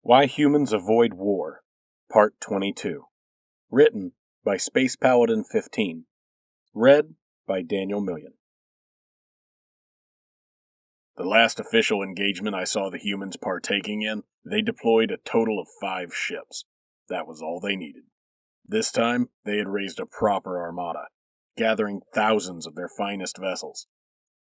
Why Humans Avoid War, Part 22. Written by Space Paladin 15. Read by Daniel Million. The last official engagement I saw the humans partaking in, they deployed a total of 5 ships. That was all they needed. This time, they had raised a proper armada, gathering thousands of their finest vessels.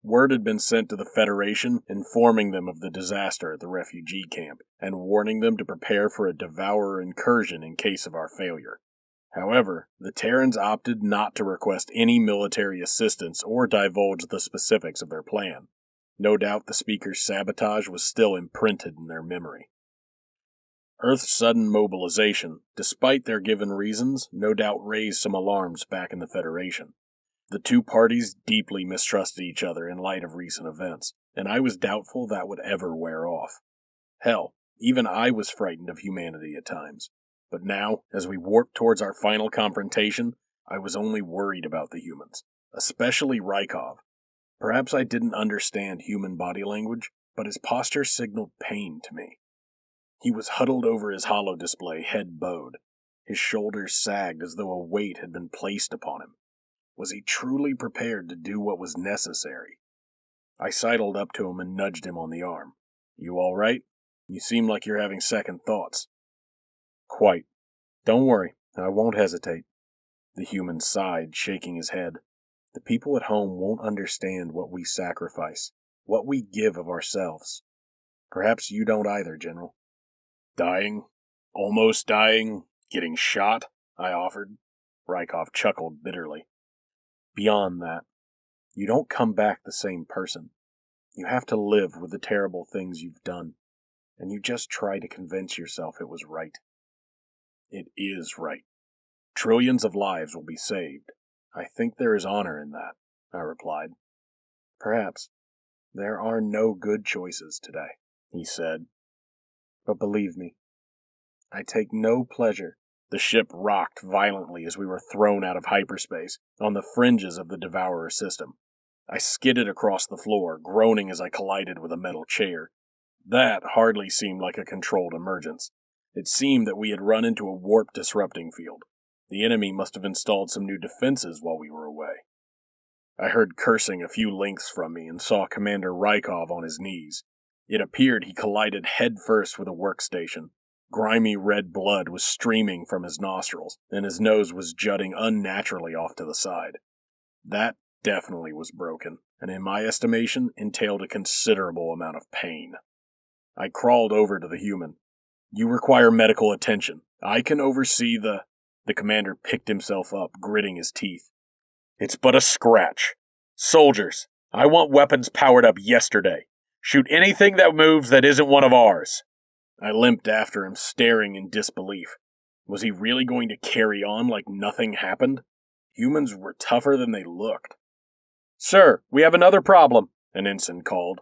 Word had been sent to the Federation informing them of the disaster at the refugee camp and warning them to prepare for a devourer incursion in case of our failure. However, the Terrans opted not to request any military assistance or divulge the specifics of their plan. No doubt the speaker's sabotage was still imprinted in their memory. Earth's sudden mobilization, despite their given reasons, no doubt raised some alarms back in the Federation. The two parties deeply mistrusted each other in light of recent events, and I was doubtful that would ever wear off. Hell, even I was frightened of humanity at times. But now, as we warped towards our final confrontation, I was only worried about the humans, especially Rykov. Perhaps I didn't understand human body language, but his posture signaled pain to me. He was huddled over his holo display, head bowed. His shoulders sagged as though a weight had been placed upon him. Was he truly prepared to do what was necessary? I sidled up to him and nudged him on the arm. You all right? You seem like you're having second thoughts. Quite. Don't worry, I won't hesitate. The human sighed, shaking his head. The people at home won't understand what we sacrifice, what we give of ourselves. Perhaps you don't either, General. Dying? Almost dying? Getting shot? I offered. Rykov chuckled bitterly. Beyond that, you don't come back the same person. You have to live with the terrible things you've done, and you just try to convince yourself it was right. It is right. Trillions of lives will be saved. I think there is honor in that, I replied. Perhaps. There are no good choices today, he said. But believe me, I take no pleasure. The ship rocked violently as we were thrown out of hyperspace, on the fringes of the Devourer system. I skidded across the floor, groaning as I collided with a metal chair. That hardly seemed like a controlled emergence. It seemed that we had run into a warp disrupting field. The enemy must have installed some new defenses while we were away. I heard cursing a few lengths from me and saw Commander Rykov on his knees. It appeared he collided headfirst with a workstation. Grimy red blood was streaming from his nostrils, and his nose was jutting unnaturally off to the side. That definitely was broken, and in my estimation entailed a considerable amount of pain. I crawled over to the human. You require medical attention. I can oversee the commander picked himself up, gritting his teeth. It's but a scratch. Soldiers, I want weapons powered up yesterday. Shoot anything that moves that isn't one of ours. I limped after him, staring in disbelief. Was he really going to carry on like nothing happened? Humans were tougher than they looked. Sir, we have another problem, an ensign called.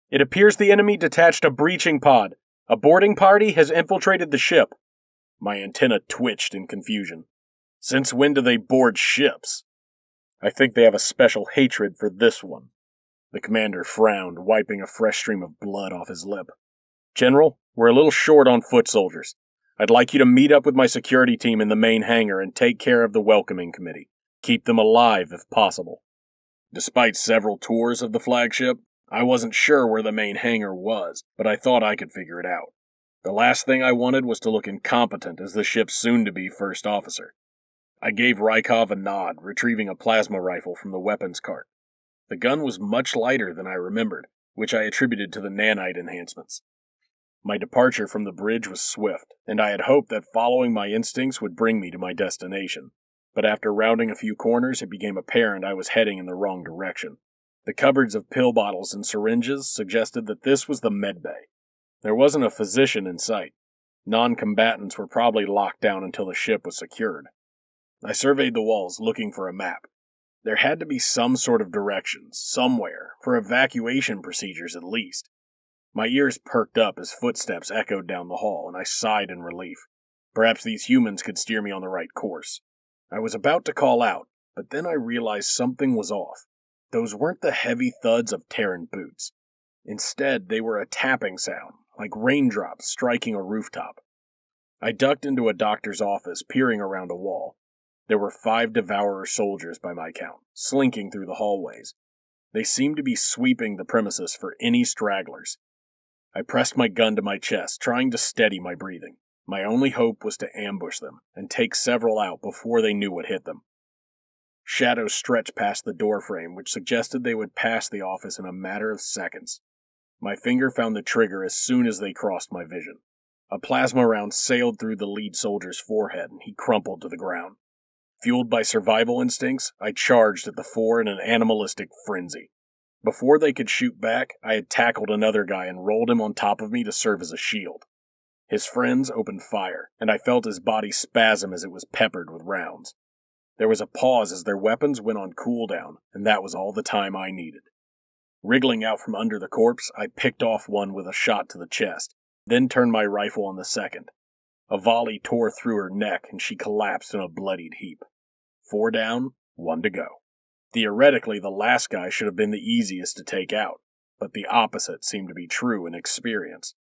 It appears the enemy detached a breaching pod. A boarding party has infiltrated the ship. My antenna twitched in confusion. Since when do they board ships? I think they have a special hatred for this one. The commander frowned, wiping a fresh stream of blood off his lip. General, we're a little short on foot soldiers. I'd like you to meet up with my security team in the main hangar and take care of the welcoming committee. Keep them alive if possible. Despite several tours of the flagship, I wasn't sure where the main hangar was, but I thought I could figure it out. The last thing I wanted was to look incompetent as the ship's soon-to-be first officer. I gave Rykov a nod, retrieving a plasma rifle from the weapons cart. The gun was much lighter than I remembered, which I attributed to the nanite enhancements. My departure from the bridge was swift, and I had hoped that following my instincts would bring me to my destination. But after rounding a few corners, it became apparent I was heading in the wrong direction. The cupboards of pill bottles and syringes suggested that this was the medbay. There wasn't a physician in sight. Non-combatants were probably locked down until the ship was secured. I surveyed the walls, looking for a map. There had to be some sort of directions, somewhere, for evacuation procedures at least. My ears perked up as footsteps echoed down the hall, and I sighed in relief. Perhaps these humans could steer me on the right course. I was about to call out, but then I realized something was off. Those weren't the heavy thuds of Terran boots. Instead, they were a tapping sound, like raindrops striking a rooftop. I ducked into a doctor's office, peering around a wall. There were 5 Devourer soldiers by my count, slinking through the hallways. They seemed to be sweeping the premises for any stragglers. I pressed my gun to my chest, trying to steady my breathing. My only hope was to ambush them and take several out before they knew what hit them. Shadows stretched past the doorframe, which suggested they would pass the office in a matter of seconds. My finger found the trigger as soon as they crossed my vision. A plasma round sailed through the lead soldier's forehead, and he crumpled to the ground. Fueled by survival instincts, I charged at the 4 in an animalistic frenzy. Before they could shoot back, I had tackled another guy and rolled him on top of me to serve as a shield. His friends opened fire, and I felt his body spasm as it was peppered with rounds. There was a pause as their weapons went on cooldown, and that was all the time I needed. Wriggling out from under the corpse, I picked off one with a shot to the chest, then turned my rifle on the second. A volley tore through her neck, and she collapsed in a bloodied heap. 4 down, 1 to go. Theoretically, the last guy should have been the easiest to take out, but the opposite seemed to be true in experience.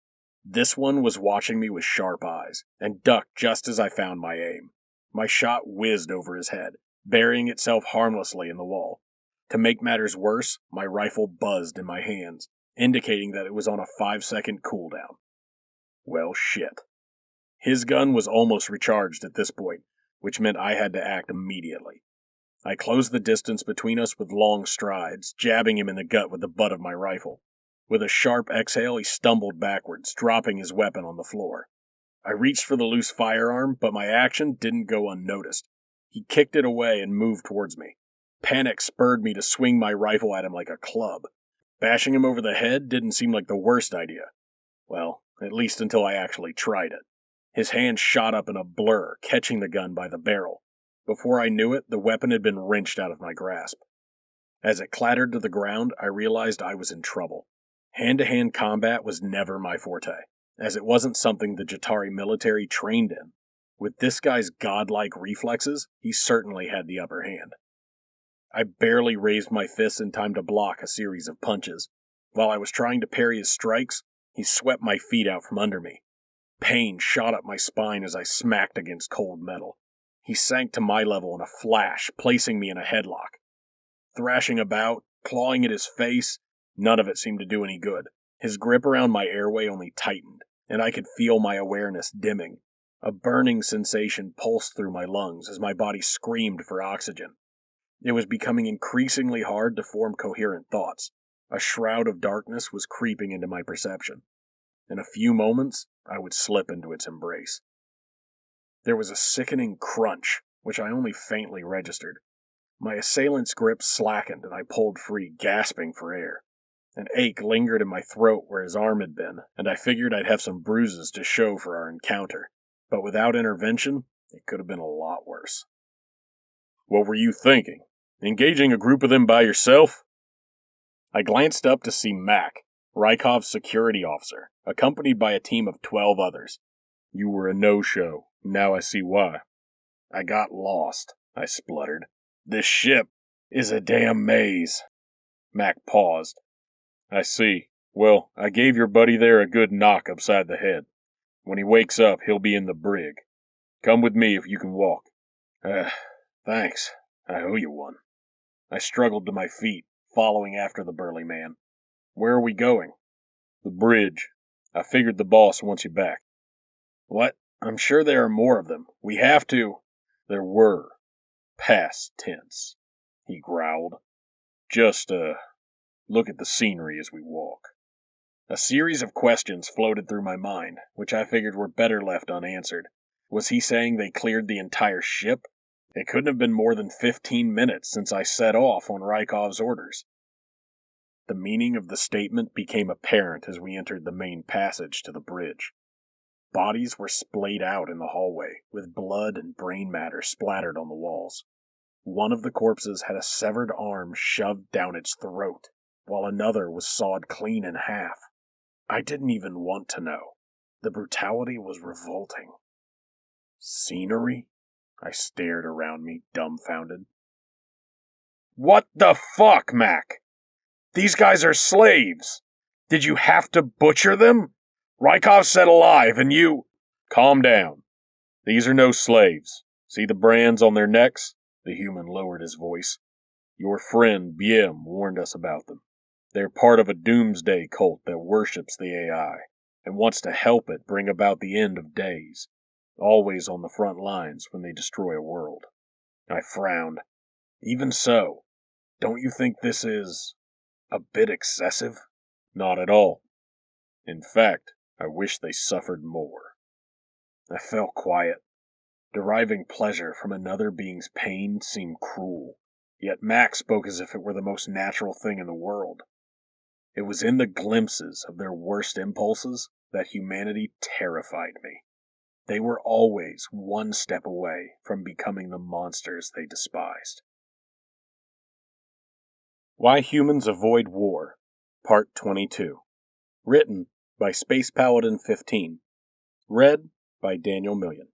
This one was watching me with sharp eyes, and ducked just as I found my aim. My shot whizzed over his head, burying itself harmlessly in the wall. To make matters worse, my rifle buzzed in my hands, indicating that it was on a 5-second cooldown. Well, shit. His gun was almost recharged at this point, which meant I had to act immediately. I closed the distance between us with long strides, jabbing him in the gut with the butt of my rifle. With a sharp exhale, he stumbled backwards, dropping his weapon on the floor. I reached for the loose firearm, but my action didn't go unnoticed. He kicked it away and moved towards me. Panic spurred me to swing my rifle at him like a club. Bashing him over the head didn't seem like the worst idea. Well, at least until I actually tried it. His hand shot up in a blur, catching the gun by the barrel. Before I knew it, the weapon had been wrenched out of my grasp. As it clattered to the ground, I realized I was in trouble. Hand-to-hand combat was never my forte, as it wasn't something the Jatari military trained in. With this guy's godlike reflexes, he certainly had the upper hand. I barely raised my fists in time to block a series of punches. While I was trying to parry his strikes, he swept my feet out from under me. Pain shot up my spine as I smacked against cold metal. He sank to my level in a flash, placing me in a headlock. Thrashing about, clawing at his face, none of it seemed to do any good. His grip around my airway only tightened, and I could feel my awareness dimming. A burning sensation pulsed through my lungs as my body screamed for oxygen. It was becoming increasingly hard to form coherent thoughts. A shroud of darkness was creeping into my perception. In a few moments, I would slip into its embrace. There was a sickening crunch, which I only faintly registered. My assailant's grip slackened, and I pulled free, gasping for air. An ache lingered in my throat where his arm had been, and I figured I'd have some bruises to show for our encounter. But without intervention, it could have been a lot worse. What were you thinking? Engaging a group of them by yourself? I glanced up to see Mac, Rykov's security officer, accompanied by a team of 12 others. You were a no-show. Now I see why. I got lost, I spluttered. This ship is a damn maze. Mac paused. I see. Well, I gave your buddy there a good knock upside the head. When he wakes up, he'll be in the brig. Come with me if you can walk. Thanks. I owe you one. I struggled to my feet, following after the burly man. Where are we going? The bridge. I figured the boss wants you back. What? I'm sure there are more of them. We have to. There were. Past tense, he growled. Just, look at the scenery as we walk. A series of questions floated through my mind, which I figured were better left unanswered. Was he saying they cleared the entire ship? It couldn't have been more than 15 minutes since I set off on Rykov's orders. The meaning of the statement became apparent as we entered the main passage to the bridge. Bodies were splayed out in the hallway, with blood and brain matter splattered on the walls. One of the corpses had a severed arm shoved down its throat, while another was sawed clean in half. I didn't even want to know. The brutality was revolting. Scenery? I stared around me, dumbfounded. What the fuck, Mac? These guys are slaves! Did you have to butcher them? Rykov said alive, and you... Calm down. These are no slaves. See the brands on their necks? The human lowered his voice. Your friend, Biem, warned us about them. They're part of a doomsday cult that worships the AI, and wants to help it bring about the end of days, always on the front lines when they destroy a world. I frowned. Even so, don't you think this is a bit excessive? Not at all. In fact, I wish they suffered more. I fell quiet. Deriving pleasure from another being's pain seemed cruel, yet Max spoke as if it were the most natural thing in the world. It was in the glimpses of their worst impulses that humanity terrified me. They were always one step away from becoming the monsters they despised. Why Humans Avoid War, Part 22. Written by Space Paladin 15. Read by Daniel Million.